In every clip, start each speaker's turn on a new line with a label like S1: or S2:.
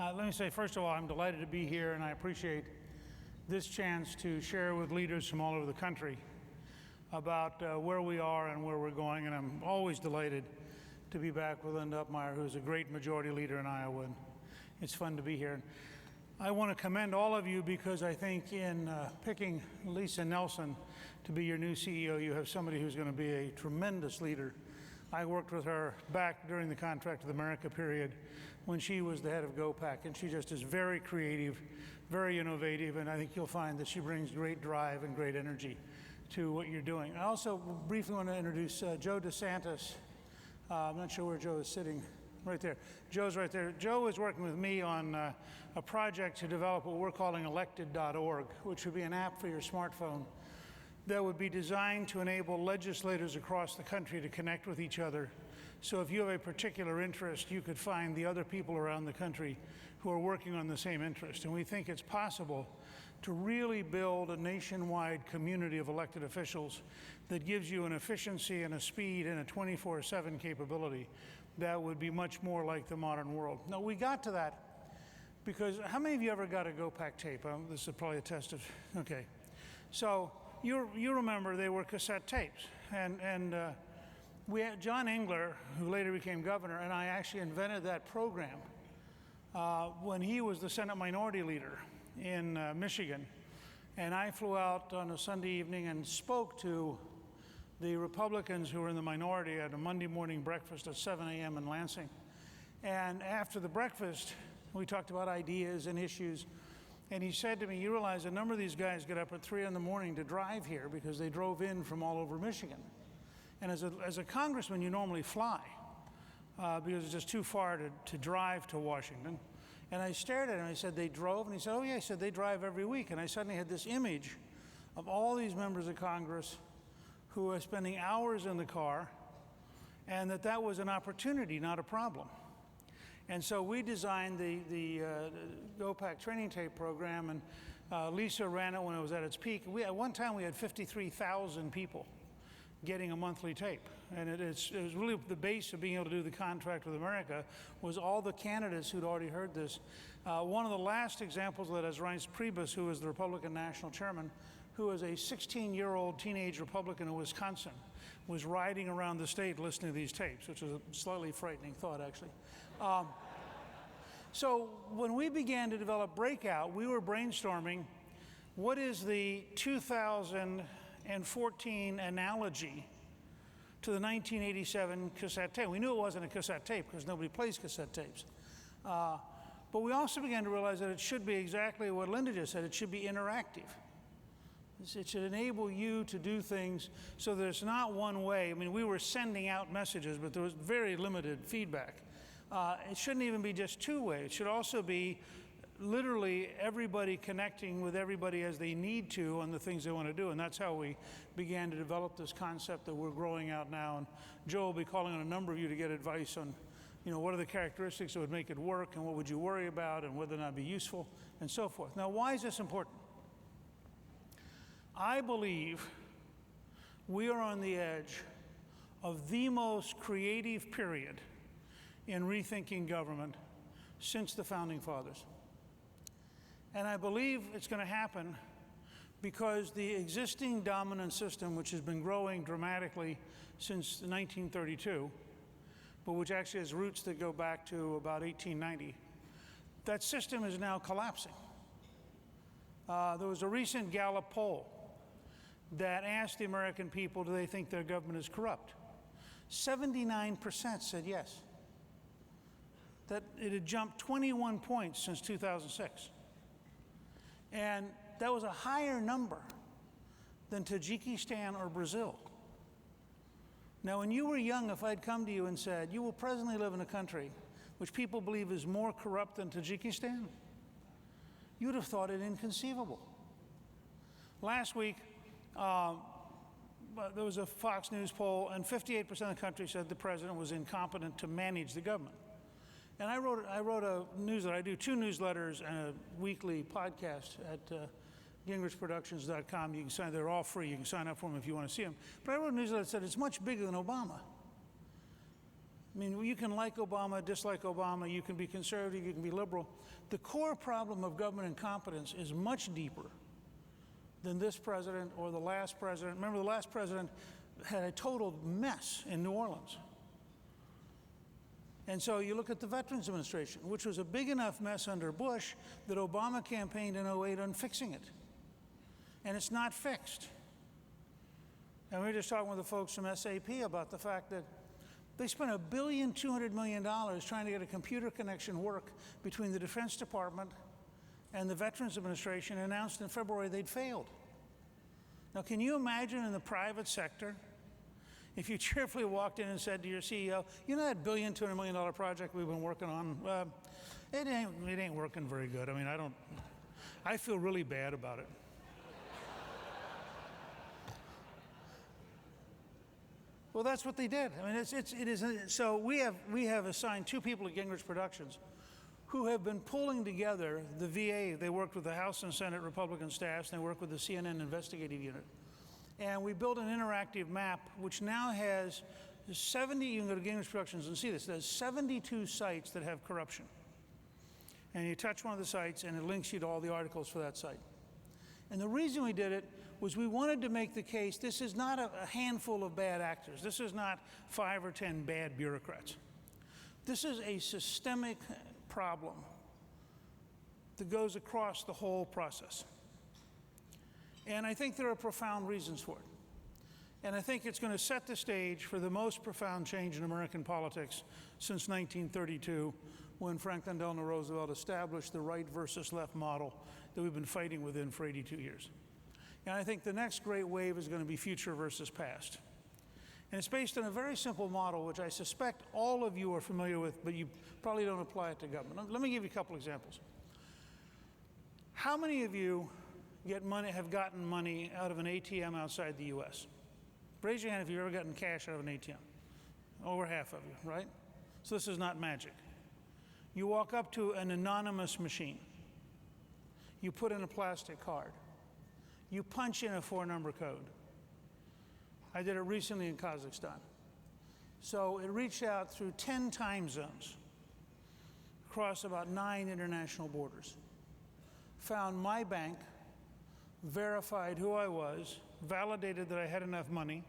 S1: Let me say, first of all, I'm delighted to be here, and I appreciate this chance to share with leaders from all over the country about where we are and where we're going. And I'm always delighted to be back with Linda Upmeyer, who's a great majority leader in Iowa. And it's fun to be here. I want to commend all of you because I think in picking Lisa Nelson to be your new CEO, you have somebody who's going to be a tremendous leader. I worked with her back during the Contract with America period when she was the head of GOPAC, and she just is very creative, very innovative, and I think you'll find that she brings great drive and great energy to what you're doing. I also briefly want to introduce Joe DeSantis. I'm not sure where Joe is sitting. Right there. Joe's right there. Joe is working with me on a project to develop what we're calling elected.org, which would be an app for your smartphone that would be designed to enable legislators across the country to connect with each other. So if you have a particular interest, you could find the other people around the country who are working on the same interest. And we think it's possible to really build a nationwide community of elected officials that gives you an efficiency and a speed and a 24/7 capability that would be much more like the modern world. Now, we got to that because how many of you ever got a GOPAC tape? This is probably a test of, okay. So you remember they were cassette tapes. And we had John Engler, who later became governor, and I actually invented that program when he was the Senate Minority Leader in Michigan. And I flew out on a Sunday evening and spoke to the Republicans who were in the minority at a Monday morning breakfast at 7 a.m. in Lansing. And after the breakfast, we talked about ideas and issues. And he said to me, you realize a number of these guys get up at 3 in the morning to drive here because they drove in from all over Michigan. And as a congressman, you normally fly because it's just too far to drive to Washington. And I stared at him, I said, they drove? And he said, oh yeah, he said, they drive every week. And I suddenly had this image of all these members of Congress who are spending hours in the car, and that was an opportunity, not a problem. And so we designed the GOPAC training tape program, and Lisa ran it when it was at its peak. At one time, we had 53,000 people getting a monthly tape. And it was really the base of being able to do the Contract with America was all the candidates who'd already heard this. One of the last examples of that is Reince Priebus, who is the Republican National Chairman, who is a 16-year-old teenage Republican in Wisconsin, was riding around the state listening to these tapes, which was a slightly frightening thought, actually. So when we began to develop Breakout, we were brainstorming what is the 2014 analogy to the 1987 cassette tape. We knew it wasn't a cassette tape because nobody plays cassette tapes. But we also began to realize that it should be exactly what Linda just said. It should be interactive. It should enable you to do things so that it's not one way. I mean, we were sending out messages, but there was very limited feedback. It shouldn't even be just two-way. It should also be literally everybody connecting with everybody as they need to on the things they want to do. And that's how we began to develop this concept that we're growing out now. And Joe will be calling on a number of you to get advice on, what are the characteristics that would make it work, and what would you worry about, and whether or not it'd be useful, and so forth. Now, why is this important? I believe we are on the edge of the most creative period in rethinking government since the Founding Fathers. And I believe it's going to happen because the existing dominant system, which has been growing dramatically since 1932, but which actually has roots that go back to about 1890, that system is now collapsing. There was a recent Gallup poll that asked the American people, do they think their government is corrupt? 79% said yes. That it had jumped 21 points since 2006. And that was a higher number than Tajikistan or Brazil. Now, when you were young, if I'd come to you and said, you will presently live in a country which people believe is more corrupt than Tajikistan, you would have thought it inconceivable. Last week, there was a Fox News poll, and 58% of the country said the president was incompetent to manage the government. And I wrote a newsletter. I do 2 newsletters and a weekly podcast at GingrichProductions.com. You can sign. They're all free. You can sign up for them if you want to see them. But I wrote a newsletter that said it's much bigger than Obama. I mean, you can like Obama, dislike Obama, you can be conservative, you can be liberal. The core problem of government incompetence is much deeper than this president or the last president. Remember, the last president had a total mess in New Orleans. And so you look at the Veterans Administration, which was a big enough mess under Bush that Obama campaigned in '08 on fixing it. And it's not fixed. And we were just talking with the folks from SAP about the fact that they spent $1.2 billion trying to get a computer connection work between the Defense Department and the Veterans Administration, and announced in February they'd failed. Now, can you imagine in the private sector, if you cheerfully walked in and said to your CEO, you know that $1.2 billion project we've been working on, it ain't working very good. I mean, I feel really bad about it. Well, that's what they did. I mean, it is. So we have assigned 2 people at Gingrich Productions who have been pulling together the VA. They worked with the House and Senate Republican staffs, and they worked with the CNN investigative unit. And we built an interactive map, which now has 70, you can go to Gingrich Productions and see this, there's 72 sites that have corruption. And you touch one of the sites, and it links you to all the articles for that site. And the reason we did it was we wanted to make the case, this is not a handful of bad actors. This is not 5 or 10 bad bureaucrats. This is a systemic problem that goes across the whole process. And I think there are profound reasons for it. And I think it's going to set the stage for the most profound change in American politics since 1932, when Franklin Delano Roosevelt established the right versus left model that we've been fighting within for 82 years. And I think the next great wave is going to be future versus past. And it's based on a very simple model, which I suspect all of you are familiar with, but you probably don't apply it to government. Let me give you a couple examples. How many of you have gotten money out of an ATM outside the US? Raise your hand if you've ever gotten cash out of an ATM. Over half of you, right? So this is not magic. You walk up to an anonymous machine. You put in a plastic card. You punch in a 4-number code. I did it recently in Kazakhstan. So it reached out through 10 time zones, across about 9 international borders, found my bank, verified who I was, validated that I had enough money,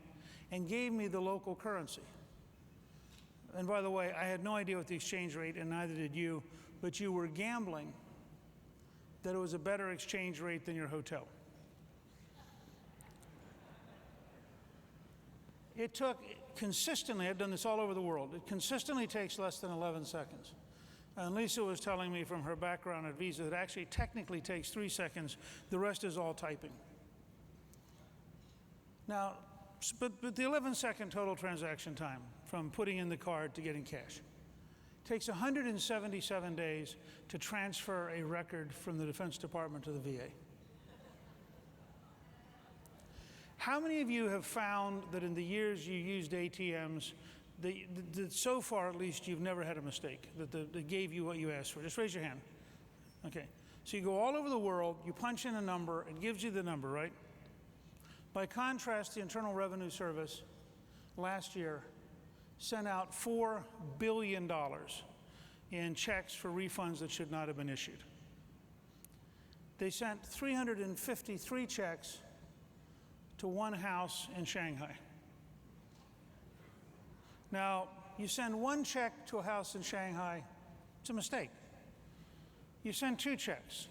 S1: and gave me the local currency. And by the way, I had no idea what the exchange rate, and neither did you, but you were gambling that it was a better exchange rate than your hotel. It took consistently, I've done this all over the world, it consistently takes less than 11 seconds. And Lisa was telling me from her background at Visa that it actually technically takes 3 seconds. The rest is all typing. Now, but the 11-second total transaction time from putting in the card to getting cash takes 177 days to transfer a record from the Defense Department to the VA. How many of you have found that in the years you used ATMs, that so far at least you've never had a mistake, that they gave you what you asked for? Just raise your hand. Okay. So you go all over the world, you punch in a number, it gives you the number, right? By contrast, the Internal Revenue Service last year sent out $4 billion in checks for refunds that should not have been issued. They sent 353 checks to one house in Shanghai. Now, you send 1 check to a house in Shanghai, it's a mistake. You send 2 checks,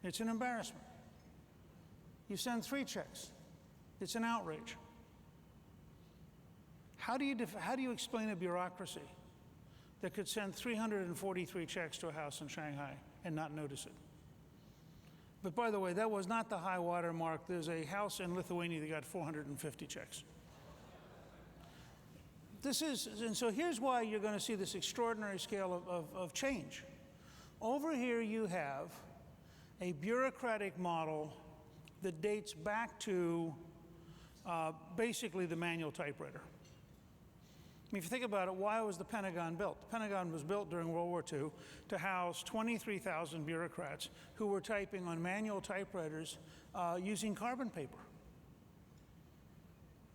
S1: it's an embarrassment. You send 3 checks, it's an outrage. How do you explain a bureaucracy that could send 343 checks to a house in Shanghai and not notice it? But by the way, that was not the high water mark. There's a house in Lithuania that got 450 checks. And so here's why you're going to see this extraordinary scale of change. Over here you have a bureaucratic model that dates back to basically the manual typewriter. I mean, if you think about it, why was the Pentagon built? The Pentagon was built during World War II to house 23,000 bureaucrats who were typing on manual typewriters using carbon paper.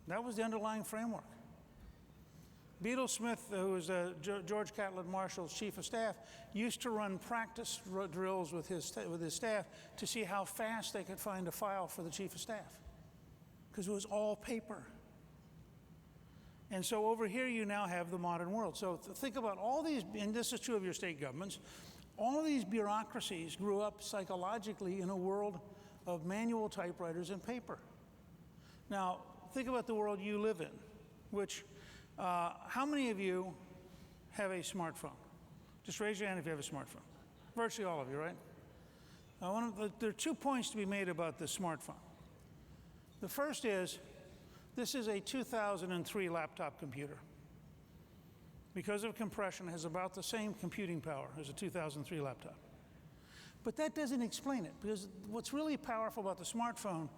S1: That was the underlying framework. Beadle Smith, who was George Catlett Marshall's chief of staff, used to run practice drills with his staff to see how fast they could find a file for the chief of staff, because it was all paper. And so over here you now have the modern world. So think about all these, and this is true of your state governments, all of these bureaucracies grew up psychologically in a world of manual typewriters and paper. Now, think about the world you live in, which, how many of you have a smartphone? Just raise your hand if you have a smartphone. Virtually all of you, right? There are 2 points to be made about this smartphone. The first is, this is a 2003 laptop computer. Because of compression, it has about the same computing power as a 2003 laptop. But that doesn't explain it, because what's really powerful about the smartphone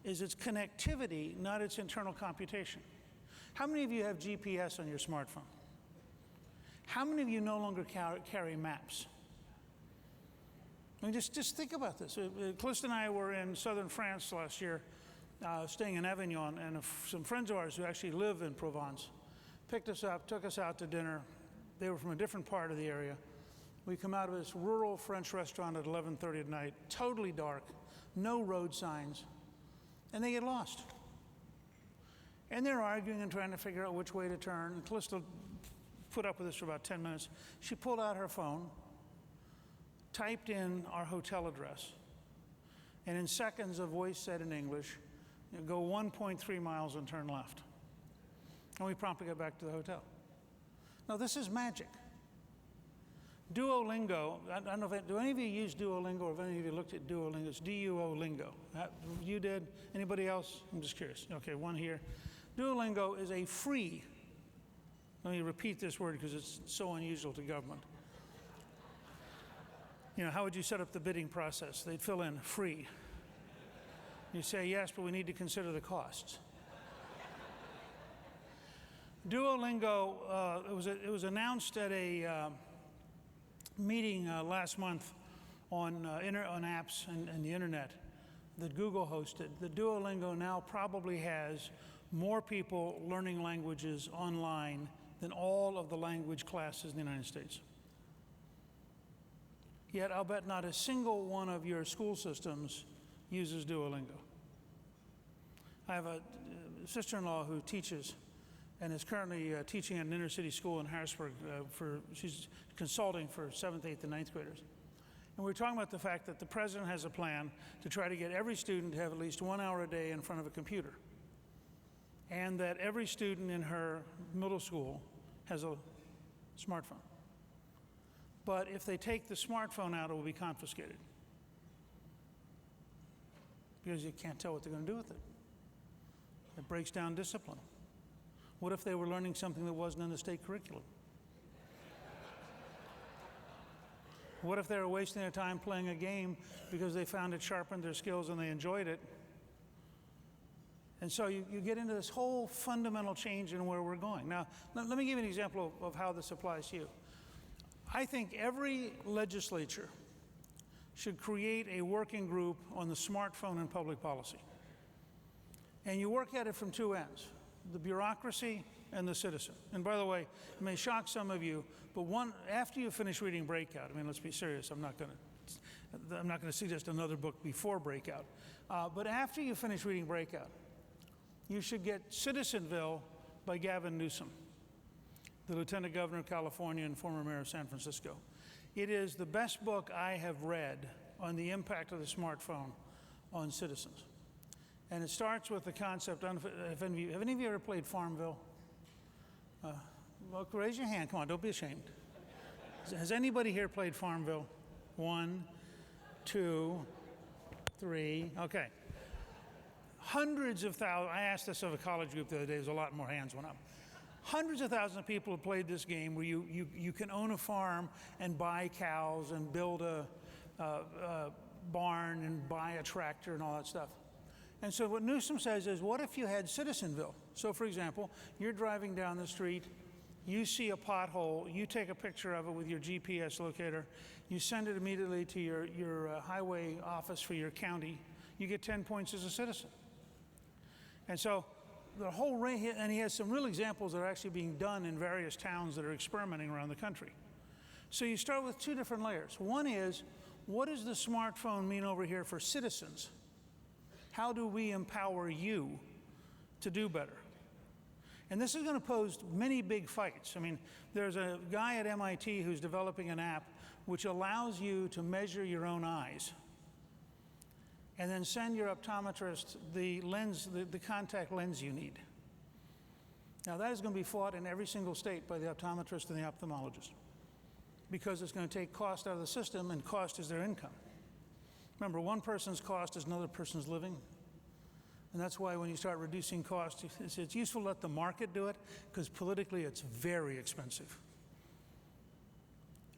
S1: is its connectivity, not its internal computation. How many of you have GPS on your smartphone? How many of you no longer carry maps? I mean, just think about this. Callista and I were in southern France last year, staying in Avignon, and some friends of ours who actually live in Provence picked us up, took us out to dinner. They were from a different part of the area. We come out of this rural French restaurant at 11:30 at night, totally dark, no road signs, and they get lost. And they're arguing and trying to figure out which way to turn. And Callista put up with this for about 10 minutes. She pulled out her phone, typed in our hotel address, and in seconds, a voice said in English, go 1.3 miles and turn left. And we promptly got back to the hotel. Now, this is magic. Duolingo, I don't know do any of you use Duolingo, or have any of you looked at Duolingo? It's D-U-O-Lingo. You did? Anybody else? I'm just curious. Okay, one here. Duolingo is a free, let me repeat this word because it's so unusual to government. You know, how would you set up the bidding process? They'd fill in free. You say, yes, but we need to consider the costs. Duolingo, it was announced at a meeting last month on apps and the internet that Google hosted. The Duolingo now probably has more people learning languages online than all of the language classes in the United States. Yet I'll bet not a single one of your school systems uses Duolingo. I have a sister-in-law who teaches and is currently teaching at an inner-city school in Harrisburg. She's consulting for 7th, 8th, and 9th graders. And we're talking about the fact that the president has a plan to try to get every student to have at least 1 hour a day in front of a computer, and that every student in her middle school has a smartphone. But if they take the smartphone out, it will be confiscated, because you can't tell what they're going to do with it. It breaks down discipline. What if they were learning something that wasn't in the state curriculum? What if they were wasting their time playing a game because they found it sharpened their skills and they enjoyed it? And so you get into this whole fundamental change in where we're going. Now, let me give you an example of how this applies to you. I think every legislature should create a working group on the smartphone and public policy. And you work at it from two ends: the bureaucracy and the citizen. And by the way, it may shock some of you, but after you finish reading Breakout, I mean, let's be serious, I'm not going to suggest another book before Breakout, but after you finish reading Breakout, you should get Citizenville by Gavin Newsom, the Lieutenant Governor of California and former mayor of San Francisco. It is the best book I have read on the impact of the smartphone on citizens. And it starts with the concept, have any of you ever played Farmville? Well, raise your hand, come on, don't be ashamed. Has anybody here played Farmville? 1, 2, 3, okay. Hundreds of thousands, I asked this of a college group the other day, there's a lot more hands went up. Hundreds of thousands of people have played this game where you can own a farm and buy cows and build a barn and buy a tractor and all that stuff. And so what Newsom says is, what if you had Citizenville? So for example, you're driving down the street, you see a pothole, you take a picture of it with your GPS locator, you send it immediately to your highway office for your county, you get 10 points as a citizen. And so the whole range, and he has some real examples that are actually being done in various towns that are experimenting around the country. So you start with two different layers. One is, what does the smartphone mean over here for citizens? How do we empower you to do better? And this is going to pose many big fights. I mean, there's a guy at MIT who's developing an app which allows you to measure your own eyes and then send your optometrist the lens, the contact lens you need. Now that is going to be fought in every single state by the optometrist and the ophthalmologist, because it's going to take cost out of the system, and cost is their income. Remember, one person's cost is another person's living. And that's why when you start reducing costs, it's useful to let the market do it, because politically it's very expensive.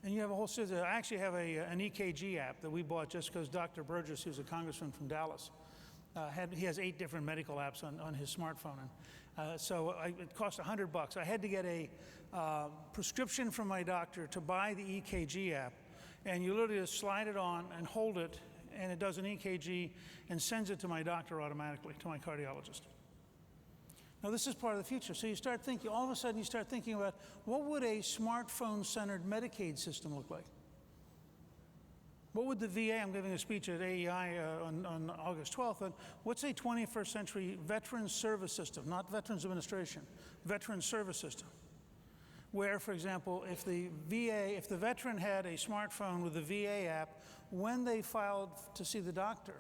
S1: And you have a whole series. I actually have an EKG app that we bought just because Dr. Burgess, who's a congressman from Dallas, he has 8 different medical apps on his smartphone. And so it cost $100. I had to get a prescription from my doctor to buy the EKG app, and you literally just slide it on and hold it, and it does an EKG and sends it to my doctor automatically, to my cardiologist. Now this is part of the future. So you start thinking, all of a sudden you start thinking about, what would a smartphone-centered Medicaid system look like? What would the VA, I'm giving a speech at AEI on August 12th, on what's a 21st century Veterans Service System, not Veterans Administration, Veterans Service System, where, for example, if the veteran had a smartphone with the VA app, when they filed to see the doctor,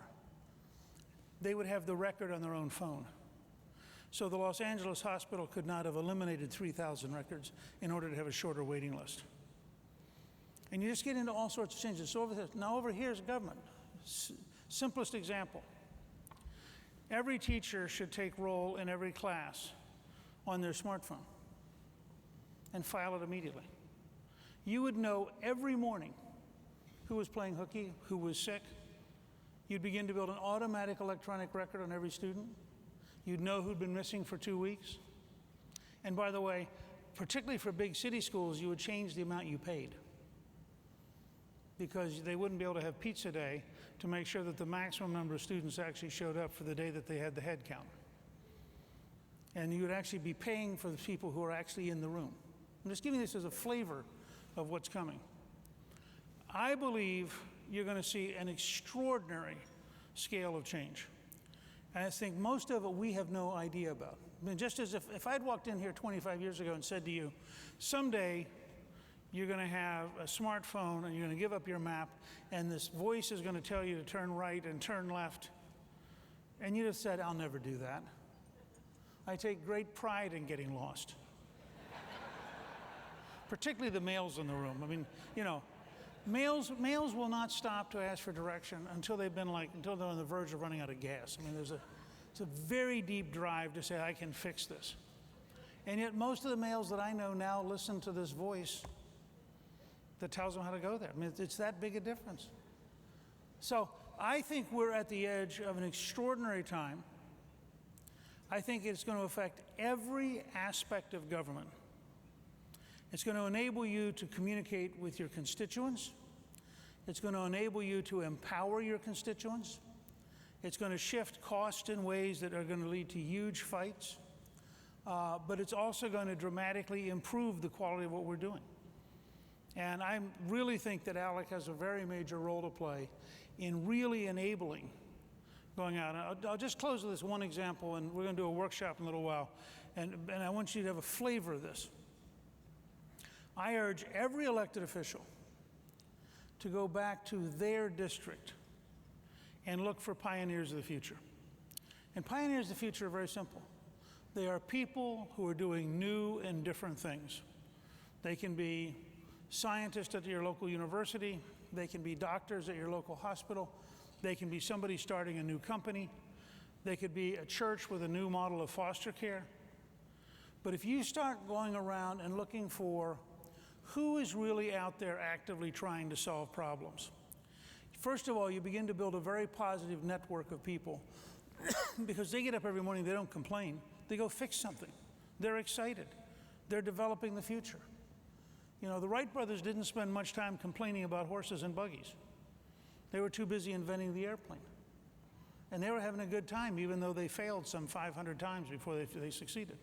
S1: they would have the record on their own phone. So the Los Angeles hospital could not have eliminated 3,000 records in order to have a shorter waiting list. And you just get into all sorts of changes. So over here is government. Simplest example. Every teacher should take roll in every class on their smartphone and file it immediately. You would know every morning who was playing hooky, who was sick. You'd begin to build an automatic electronic record on every student. You'd know who'd been missing for 2 weeks. And by the way, particularly for big city schools, you would change the amount you paid, because they wouldn't be able to have pizza day to make sure that the maximum number of students actually showed up for the day that they had the head count. And you would actually be paying for the people who are actually in the room. I'm just giving this as a flavor of what's coming. I believe you're going to see an extraordinary scale of change. And I think most of it we have no idea about. I mean, just as if I'd walked in here 25 years ago and said to you, someday you're going to have a smartphone and you're going to give up your map, and this voice is going to tell you to turn right and turn left, and you just said, I'll never do that. I take great pride in getting lost. Particularly the males in the room. I mean, you know, males will not stop to ask for direction until they're on the verge of running out of gas. I mean, it's a very deep drive to say, I can fix this. And yet most of the males that I know now listen to this voice that tells them how to go there. I mean, it's that big a difference. So I think we're at the edge of an extraordinary time. I think it's going to affect every aspect of government. It's going to enable you to communicate with your constituents. It's going to enable you to empower your constituents. It's going to shift cost in ways that are going to lead to huge fights. But it's also going to dramatically improve the quality of what we're doing. And I really think that ALEC has a very major role to play in really enabling going out. I'll just close with this one example, and we're going to do a workshop in a little while. And I want you to have a flavor of this. I urge every elected official to go back to their district and look for pioneers of the future. And pioneers of the future are very simple. They are people who are doing new and different things. They can be scientists at your local university. They can be doctors at your local hospital. They can be somebody starting a new company. They could be a church with a new model of foster care. But if you start going around and looking for who is really out there actively trying to solve problems, first of all, you begin to build a very positive network of people because they get up every morning, they don't complain. They go fix something. They're excited. They're developing the future. You know, the Wright brothers didn't spend much time complaining about horses and buggies. They were too busy inventing the airplane. And they were having a good time, even though they failed some 500 times before they succeeded.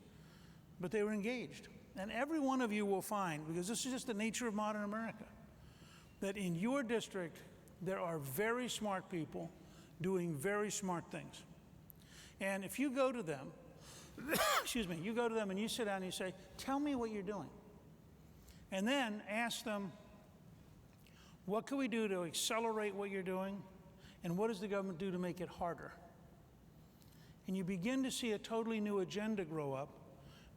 S1: But they were engaged. And every one of you will find, because this is just the nature of modern America, that in your district, there are very smart people doing very smart things. And if you go to them, excuse me, you go to them and you sit down and you say, tell me what you're doing. And then ask them, what can we do to accelerate what you're doing? And what does the government do to make it harder? And you begin to see a totally new agenda grow up,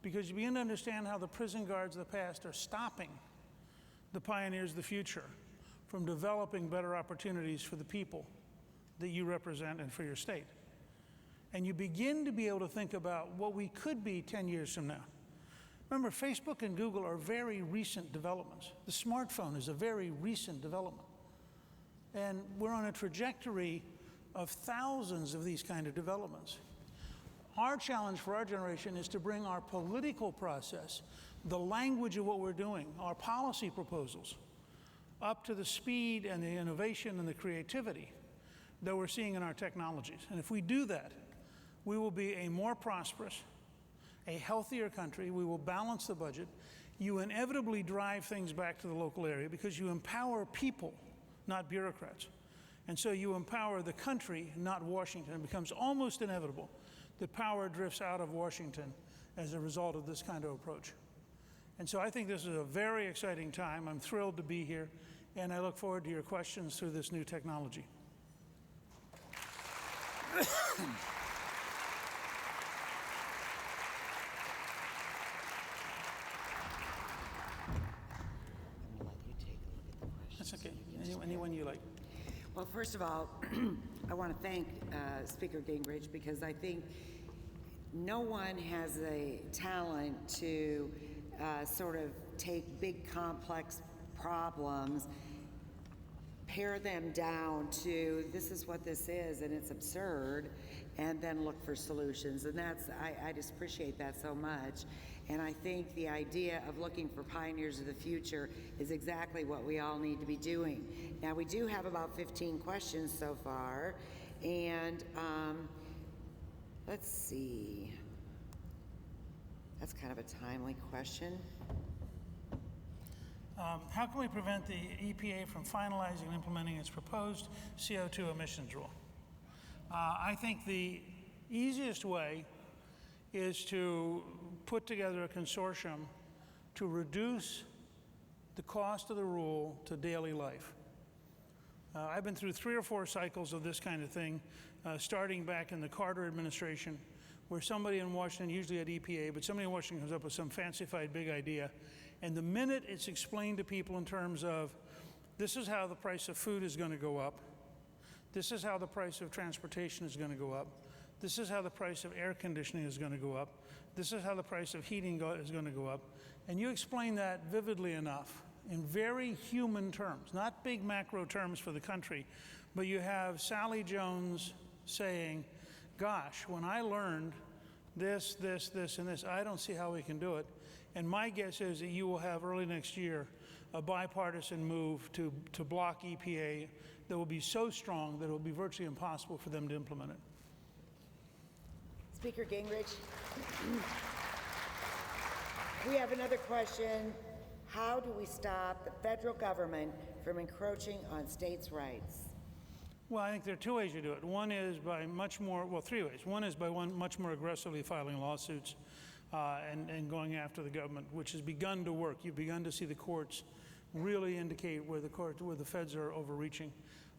S1: because you begin to understand how the prison guards of the past are stopping the pioneers of the future from developing better opportunities for the people that you represent and for your state. And you begin to be able to think about what we could be 10 years from now. Remember, Facebook and Google are very recent developments. The smartphone is a very recent development. And we're on a trajectory of thousands of these kind of developments. Our challenge for our generation is to bring our political process, the language of what we're doing, our policy proposals, up to the speed and the innovation and the creativity that we're seeing in our technologies. And if we do that, we will be a more prosperous, a healthier country. We will balance the budget. You inevitably drive things back to the local area because you empower people, not bureaucrats. And so you empower the country, not Washington. It becomes almost inevitable that power drifts out of Washington as a result of this kind of approach. And so I think this is a very exciting time. I'm thrilled to be here, and I look forward to your questions through this new technology. That's okay. Anyone you like.
S2: Well, first of all, I want to thank Speaker Gingrich, because I think no one has the talent to sort of take big, complex problems, pare them down to this is what this is and it's absurd, and then look for solutions. And that's, I just appreciate that so much. And I think the idea of looking for pioneers of the future is exactly what we all need to be doing. Now, we do have about 15 questions so far, and let's see. That's kind of a timely question.
S1: How can we prevent the EPA from finalizing and implementing its proposed CO2 emissions rule? I think the easiest way is to put together a consortium to reduce the cost of the rule to daily life. I've been through 3 or 4 cycles of this kind of thing, starting back in the Carter administration, where somebody in Washington, usually at EPA, but somebody in Washington comes up with some fancified big idea, and the minute it's explained to people in terms of, this is how the price of food is going to go up, this is how the price of transportation is going to go up, this is how the price of air conditioning is going to go up, this is how the price of heating is going to go up, and you explain that vividly enough in very human terms, not big macro terms for the country, but you have Sally Jones saying, gosh, when I learned this, this, this, and this, I don't see how we can do it. And my guess is that you will have early next year a bipartisan move to block EPA that will be so strong that it will be virtually impossible for them to implement it.
S2: Speaker Gingrich, we have another question. How do we stop the federal government from encroaching on states' rights?
S1: Well, I think there are 2 ways you do it. One is by much more, well, 3 ways. One is by much more aggressively filing lawsuits and going after the government, which has begun to work. You've begun to see the courts really indicate where the feds are overreaching.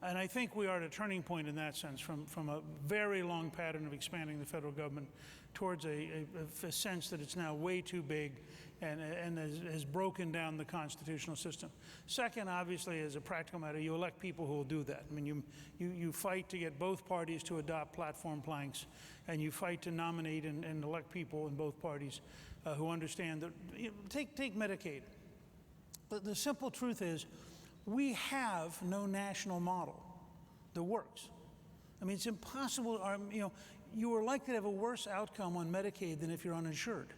S1: And I think we are at a turning point in that sense, from a very long pattern of expanding the federal government towards a sense that it's now way too big and has broken down the constitutional system. Second, obviously, as a practical matter, you elect people who will do that. I mean, you fight to get both parties to adopt platform planks, and you fight to nominate and elect people in both parties who understand that. Take Medicaid. But the simple truth is, we have no national model that works. I mean, it's impossible. You are likely to have a worse outcome on Medicaid than if you're uninsured.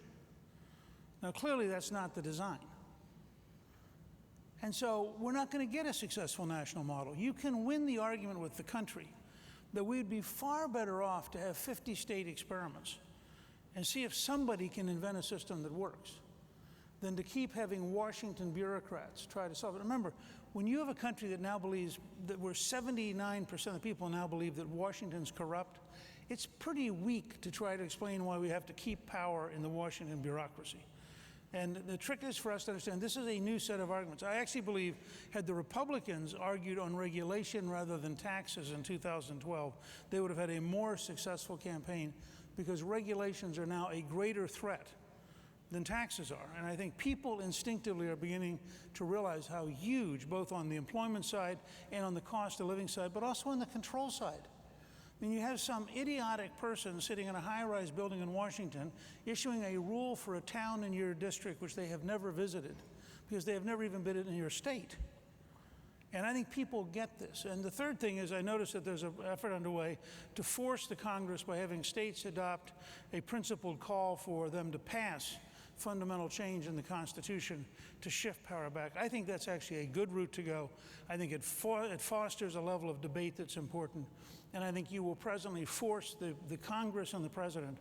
S1: Now, clearly, that's not the design. And so we're not going to get a successful national model. You can win the argument with the country, that we'd be far better off to have 50 state experiments and see if somebody can invent a system that works than to keep having Washington bureaucrats try to solve it. Remember, when you have a country that now believes that 79% of the people now believe that Washington's corrupt, it's pretty weak to try to explain why we have to keep power in the Washington bureaucracy. And the trick is for us to understand this is a new set of arguments. I actually believe had the Republicans argued on regulation rather than taxes in 2012, they would have had a more successful campaign, because regulations are now a greater threat than taxes are. And I think people instinctively are beginning to realize how huge, both on the employment side and on the cost of living side, but also on the control side. I mean, you have some idiotic person sitting in a high-rise building in Washington issuing a rule for a town in your district which they have never visited because they have never even been in your state. And I think people get this. And the third thing is I noticed that there's an effort underway to force the Congress by having states adopt a principled call for them to pass fundamental change in the Constitution to shift power back. I think that's actually a good route to go. I think it fosters a level of debate that's important. And I think you will presently force the Congress and the president,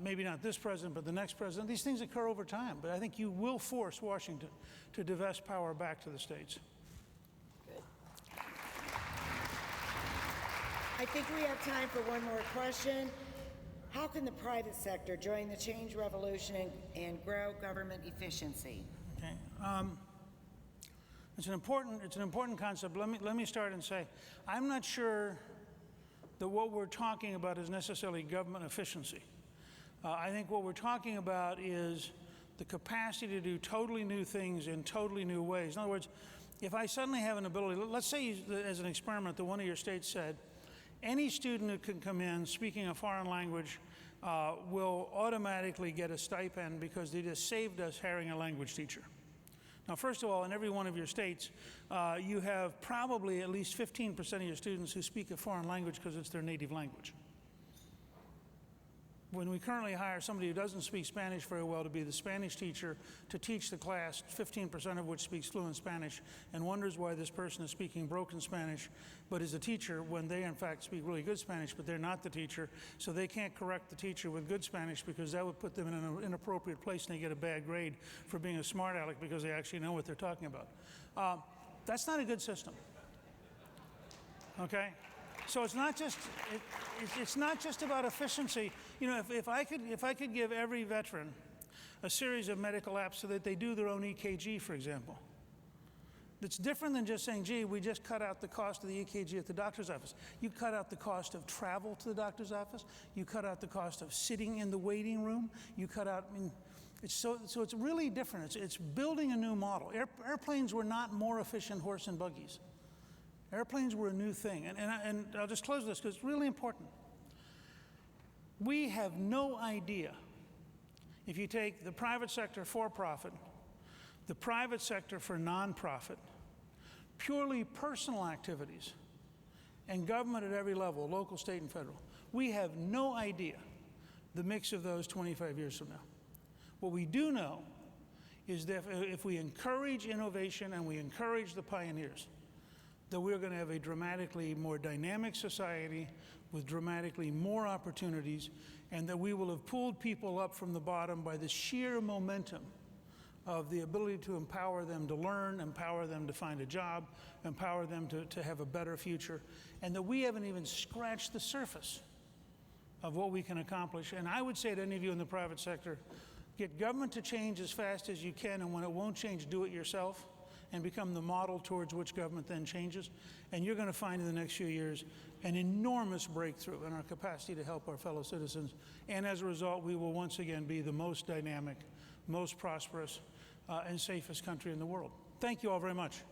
S1: maybe not this president, but the next president. These things occur over time, but I think you will force Washington to divest power back to the states.
S2: I think we have time for one more question. How can the private sector join the change revolution and grow government efficiency?
S1: Okay. It's an important concept. Let me start and say, I'm not sure that what we're talking about is necessarily government efficiency. I think what we're talking about is the capacity to do totally new things in totally new ways. In other words, if I suddenly have an ability, let's say as an experiment that one of your states said, any student who can come in speaking a foreign language will automatically get a stipend because they just saved us hiring a language teacher. Now, first of all, in every one of your states, you have probably at least 15% of your students who speak a foreign language because it's their native language. When we currently hire somebody who doesn't speak Spanish very well to be the Spanish teacher to teach the class, 15% of which speaks fluent Spanish, and wonders why this person is speaking broken Spanish, but is a teacher when they in fact speak really good Spanish, but they're not the teacher, so they can't correct the teacher with good Spanish because that would put them in an inappropriate place and they get a bad grade for being a smart aleck because they actually know what they're talking about. That's not a good system, okay? So it's not just about efficiency. You know, if I could give every veteran a series of medical apps so that they do their own EKG, for example, that's different than just saying, gee, we just cut out the cost of the EKG at the doctor's office. You cut out the cost of travel to the doctor's office. You cut out the cost of sitting in the waiting room. You cut out, I mean, so it's really different. It's building a new model. Airplanes were not more efficient horse and buggies. Airplanes were a new thing. And I'll just close this because it's really important. We have no idea, if you take the private sector for profit, the private sector for nonprofit, purely personal activities, and government at every level, local, state, and federal, we have no idea the mix of those 25 years from now. What we do know is that if we encourage innovation and we encourage the pioneers, that we're going to have a dramatically more dynamic society with dramatically more opportunities, and that we will have pulled people up from the bottom by the sheer momentum of the ability to empower them to learn, empower them to find a job, empower them to have a better future, and that we haven't even scratched the surface of what we can accomplish. And I would say to any of you in the private sector, get government to change as fast as you can, and when it won't change, do it yourself and become the model towards which government then changes. And you're going to find in the next few years an enormous breakthrough in our capacity to help our fellow citizens. And as a result, we will once again be the most dynamic, most prosperous, and safest country in the world. Thank you all very much.